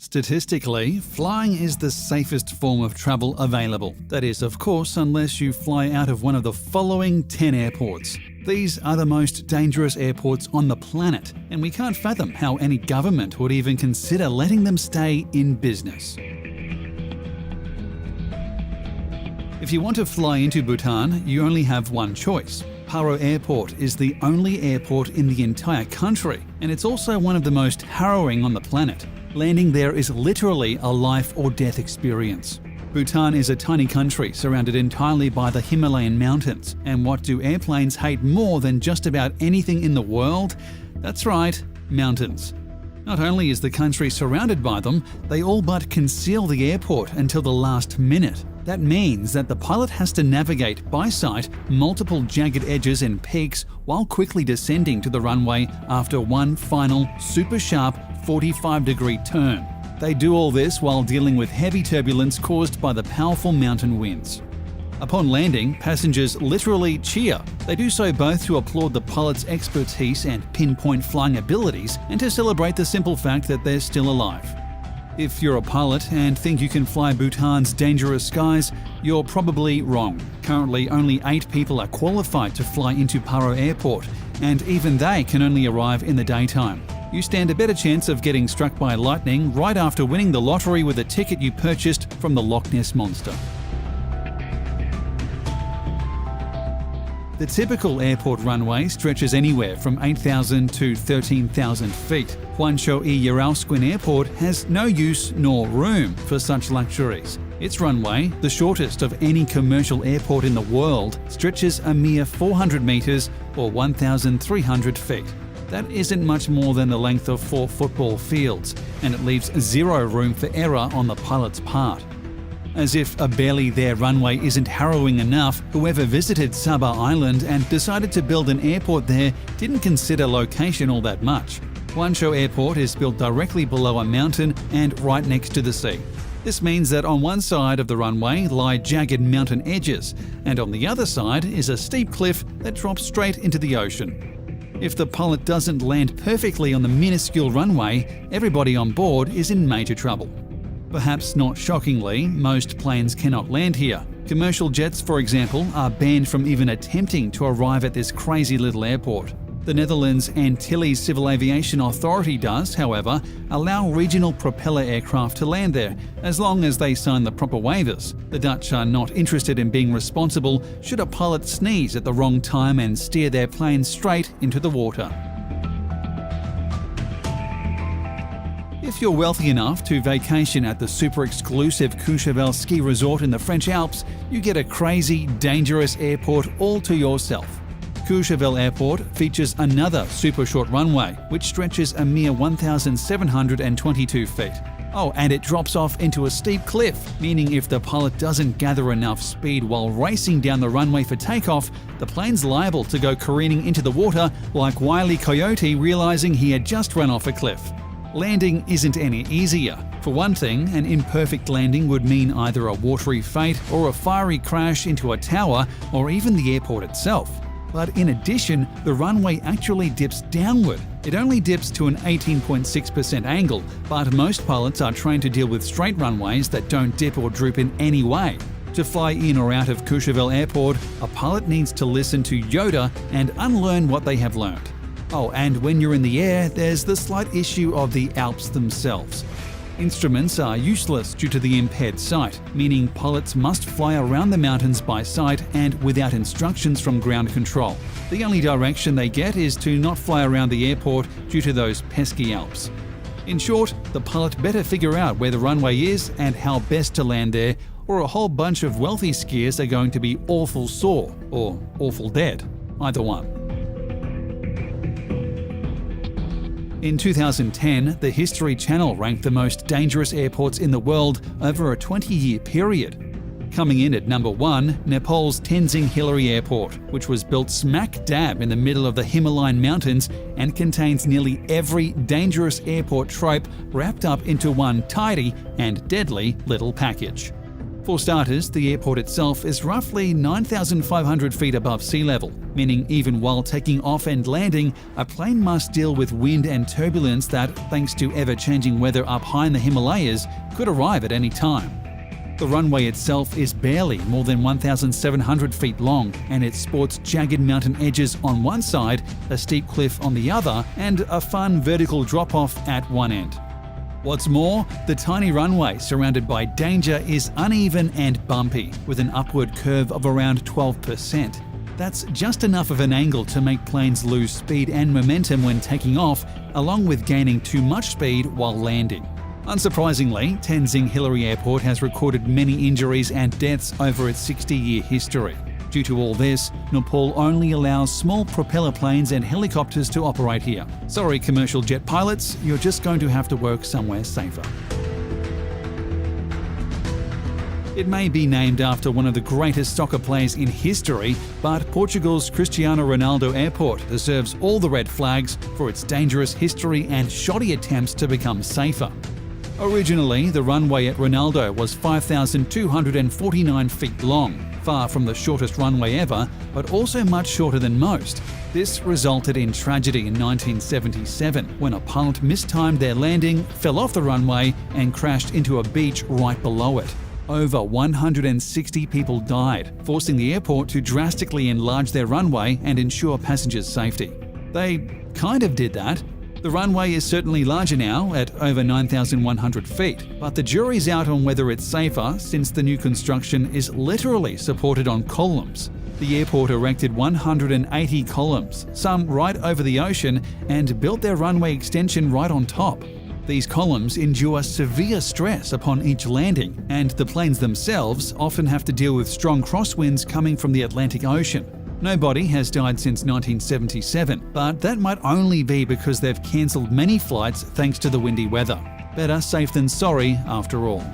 Statistically, flying is the safest form of travel available. That is, of course, unless you fly out of one of the following 10 airports. These are the most dangerous airports on the planet, and we can't fathom how any government would even consider letting them stay in business. If you want to fly into Bhutan, you only have one choice. Barra Airport is the only airport in the entire country, and it's also one of the most harrowing on the planet. Landing there is literally a life or death experience. Bhutan is a tiny country surrounded entirely by the Himalayan mountains, and what do airplanes hate more than just about anything in the world? That's right, mountains. Not only is the country surrounded by them, they all but conceal the airport until the last minute. That means that the pilot has to navigate by sight multiple jagged edges and peaks while quickly descending to the runway after one final, super sharp 45-degree turn. They do all this while dealing with heavy turbulence caused by the powerful mountain winds. Upon landing, passengers literally cheer. They do so both to applaud the pilot's expertise and pinpoint flying abilities and to celebrate the simple fact that they're still alive. If you're a pilot and think you can fly Bhutan's dangerous skies, you're probably wrong. Currently, only 8 people are qualified to fly into Barra Airport, and even they can only arrive in the daytime. You stand a better chance of getting struck by lightning right after winning the lottery with a ticket you purchased from the Loch Ness Monster. The typical airport runway stretches anywhere from 8,000 to 13,000 feet. Hwangcho-i Airport has no use nor room for such luxuries. Its runway, the shortest of any commercial airport in the world, stretches a mere 400 metres or 1,300 feet. That isn't much more than the length of 4 football fields, and it leaves zero room for error on the pilot's part. As if a barely there runway isn't harrowing enough, whoever visited Sabah Island and decided to build an airport there didn't consider location all that much. Hwangcho Airport is built directly below a mountain and right next to the sea. This means that on one side of the runway lie jagged mountain edges, and on the other side is a steep cliff that drops straight into the ocean. If the pilot doesn't land perfectly on the minuscule runway, everybody on board is in major trouble. Perhaps not shockingly, most planes cannot land here. Commercial jets, for example, are banned from even attempting to arrive at this crazy little airport. The Netherlands Antilles Civil Aviation Authority does, however, allow regional propeller aircraft to land there, as long as they sign the proper waivers. The Dutch are not interested in being responsible should a pilot sneeze at the wrong time and steer their plane straight into the water. If you're wealthy enough to vacation at the super exclusive Chevelle ski resort in the French Alps, you get a crazy, dangerous airport all to yourself. Chevelle Airport features another super short runway, which stretches a mere 1,722 feet. Oh, and it drops off into a steep cliff, meaning if the pilot doesn't gather enough speed while racing down the runway for takeoff, the plane's liable to go careening into the water like Wile E. Coyote realizing he had just run off a cliff. Landing isn't any easier. For one thing, an imperfect landing would mean either a watery fate or a fiery crash into a tower or even the airport itself. But in addition, the runway actually dips downward. It only dips to an 18.6% angle, but most pilots are trained to deal with straight runways that don't dip or droop in any way. To fly in or out of Chevelle Airport, a pilot needs to listen to Yoda and unlearn what they have learned. Oh, and when you're in the air, there's the slight issue of the Alps themselves. Instruments are useless due to the impaired sight, meaning pilots must fly around the mountains by sight and without instructions from ground control. The only direction they get is to not fly around the airport due to those pesky Alps. In short, the pilot better figure out where the runway is and how best to land there, or a whole bunch of wealthy skiers are going to be awful sore or awful dead. Either one. In 2010, the History Channel ranked the most dangerous airports in the world over a 20-year period. Coming in at number 1, Nepal's Tenzing Hillary Airport, which was built smack dab in the middle of the Himalayan mountains and contains nearly every dangerous airport trope wrapped up into one tidy and deadly little package. For starters, the airport itself is roughly 9,500 feet above sea level, meaning even while taking off and landing, a plane must deal with wind and turbulence that, thanks to ever-changing weather up high in the Himalayas, could arrive at any time. The runway itself is barely more than 1,700 feet long, and it sports jagged mountain edges on one side, a steep cliff on the other, and a fun vertical drop-off at one end. What's more, the tiny runway surrounded by danger is uneven and bumpy, with an upward curve of around 12%. That's just enough of an angle to make planes lose speed and momentum when taking off, along with gaining too much speed while landing. Unsurprisingly, Tenzing Hillary Airport has recorded many injuries and deaths over its 60-year history. Due to all this, Nepal only allows small propeller planes and helicopters to operate here. Sorry, commercial jet pilots, you're just going to have to work somewhere safer. It may be named after one of the greatest soccer players in history, but Portugal's Cristiano Ronaldo Airport deserves all the red flags for its dangerous history and shoddy attempts to become safer. Originally, the runway at Ronaldo was 5,249 feet long, far from the shortest runway ever, but also much shorter than most. This resulted in tragedy in 1977 when a pilot mistimed their landing, fell off the runway, and crashed into a beach right below it. Over 160 people died, forcing the airport to drastically enlarge their runway and ensure passengers' safety. They kind of did that. The runway is certainly larger now, at over 9,100 feet, but the jury's out on whether it's safer since the new construction is literally supported on columns. The airport erected 180 columns, some right over the ocean, and built their runway extension right on top. These columns endure severe stress upon each landing, and the planes themselves often have to deal with strong crosswinds coming from the Atlantic Ocean. Nobody has died since 1977, but that might only be because they've cancelled many flights thanks to the windy weather. Better safe than sorry, after all.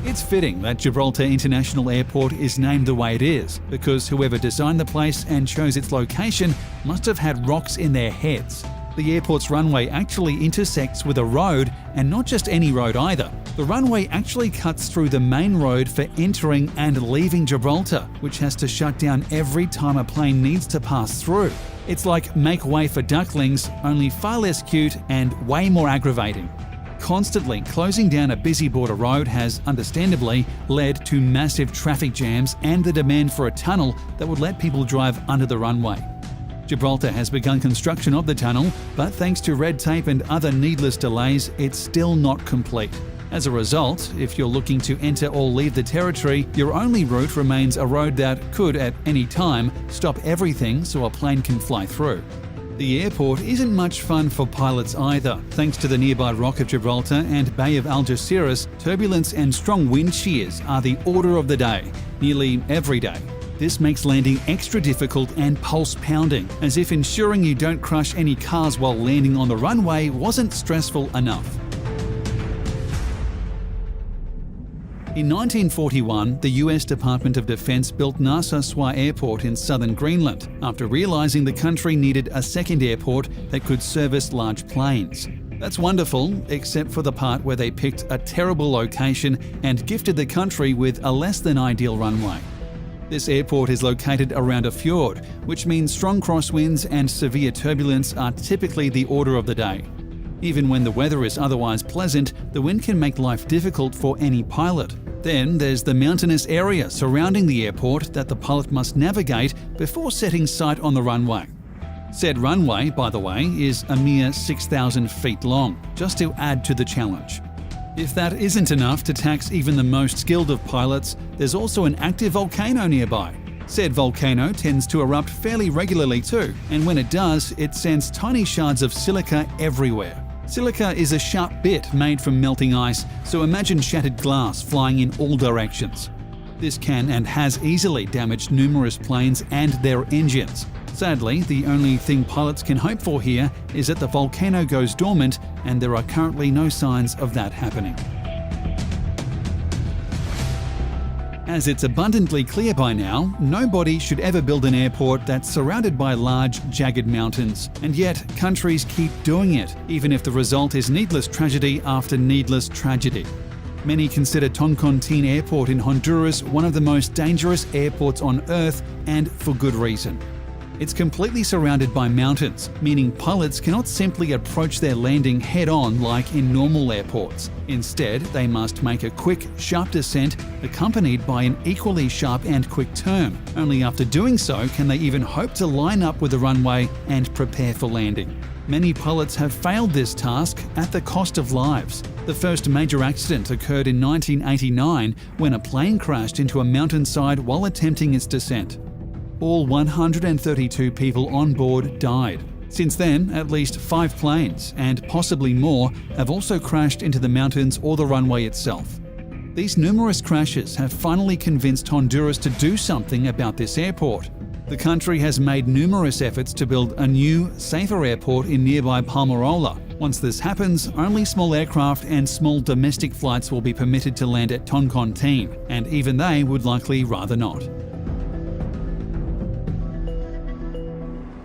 It's fitting that Gibraltar International Airport is named the way it is, because whoever designed the place and chose its location must have had rocks in their heads. The airport's runway actually intersects with a road, and not just any road either. The runway actually cuts through the main road for entering and leaving Gibraltar, which has to shut down every time a plane needs to pass through. It's like make way for ducklings, only far less cute and way more aggravating. Constantly closing down a busy border road has, understandably, led to massive traffic jams and the demand for a tunnel that would let people drive under the runway. Gibraltar has begun construction of the tunnel, but thanks to red tape and other needless delays, it's still not complete. As a result, if you're looking to enter or leave the territory, your only route remains a road that could, at any time, stop everything so a plane can fly through. The airport isn't much fun for pilots either. Thanks to the nearby Rock of Gibraltar and Bay of Algeciras, turbulence and strong wind shears are the order of the day, nearly every day. This makes landing extra difficult and pulse-pounding, as if ensuring you don't crush any cars while landing on the runway wasn't stressful enough. In 1941, the US Department of Defense built Narsarsuaq Airport in southern Greenland, after realizing the country needed a second airport that could service large planes. That's wonderful, except for the part where they picked a terrible location and gifted the country with a less than ideal runway. This airport is located around a fjord, which means strong crosswinds and severe turbulence are typically the order of the day. Even when the weather is otherwise pleasant, the wind can make life difficult for any pilot. Then there's the mountainous area surrounding the airport that the pilot must navigate before setting sight on the runway. Said runway, by the way, is a mere 6,000 feet long, just to add to the challenge. If that isn't enough to tax even the most skilled of pilots, there's also an active volcano nearby. Said volcano tends to erupt fairly regularly too, and when it does, it sends tiny shards of silica everywhere. Silica is a sharp bit made from melting ice, so imagine shattered glass flying in all directions. This can and has easily damaged numerous planes and their engines. Sadly, the only thing pilots can hope for here is that the volcano goes dormant, and there are currently no signs of that happening. As it's abundantly clear by now, nobody should ever build an airport that's surrounded by large, jagged mountains. And yet, countries keep doing it, even if the result is needless tragedy after needless tragedy. Many consider Tonkin Tene Airport in Honduras one of the most dangerous airports on Earth, and for good reason. It's completely surrounded by mountains, meaning pilots cannot simply approach their landing head-on like in normal airports. Instead, they must make a quick, sharp descent accompanied by an equally sharp and quick turn. Only after doing so can they even hope to line up with the runway and prepare for landing. Many pilots have failed this task at the cost of lives. The first major accident occurred in 1989 when a plane crashed into a mountainside while attempting its descent. All 132 people on board died. Since then, at least 5 planes, and possibly more, have also crashed into the mountains or the runway itself. These numerous crashes have finally convinced Honduras to do something about this airport. The country has made numerous efforts to build a new, safer airport in nearby Palmarola. Once this happens, only small aircraft and small domestic flights will be permitted to land at Tonkin Tene, and even they would likely rather not.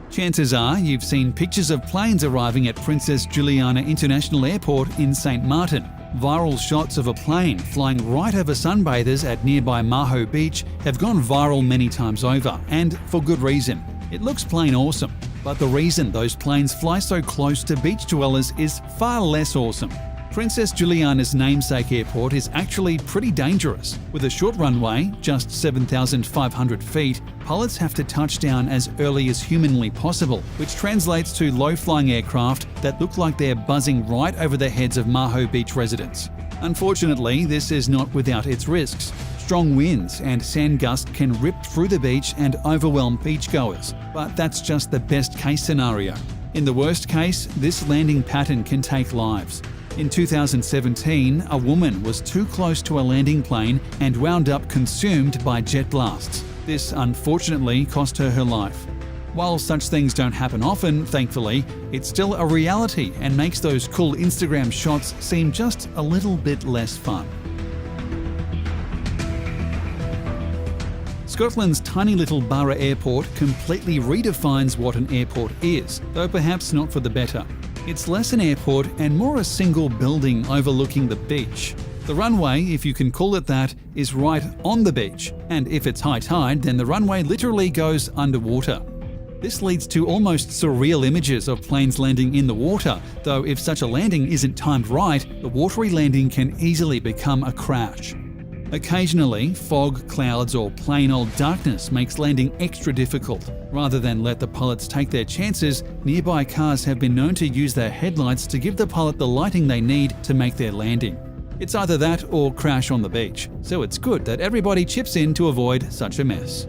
Chances are you've seen pictures of planes arriving at Princess Juliana International Airport in St. Martin. Viral shots of a plane flying right over sunbathers at nearby Maho Beach have gone viral many times over, and for good reason. It looks plain awesome. But the reason those planes fly so close to beach dwellers is far less awesome. Princess Juliana's namesake airport is actually pretty dangerous. With a short runway, just 7,500 feet, pilots have to touch down as early as humanly possible, which translates to low-flying aircraft that look like they're buzzing right over the heads of Maho Beach residents. Unfortunately, this is not without its risks. Strong winds and sand gusts can rip through the beach and overwhelm beachgoers, but that's just the best-case scenario. In the worst case, this landing pattern can take lives. In 2017, a woman was too close to a landing plane and wound up consumed by jet blasts. This unfortunately cost her life. While such things don't happen often, thankfully, it's still a reality and makes those cool Instagram shots seem just a little bit less fun. Scotland's tiny little Barra Airport completely redefines what an airport is, though perhaps not for the better. It's less an airport and more a single building overlooking the beach. The runway, if you can call it that, is right on the beach, and if it's high tide, then the runway literally goes underwater. This leads to almost surreal images of planes landing in the water, though if such a landing isn't timed right, the watery landing can easily become a crash. Occasionally, fog, clouds, or plain old darkness makes landing extra difficult. Rather than let the pilots take their chances, nearby cars have been known to use their headlights to give the pilot the lighting they need to make their landing. It's either that or crash on the beach, so it's good that everybody chips in to avoid such a mess.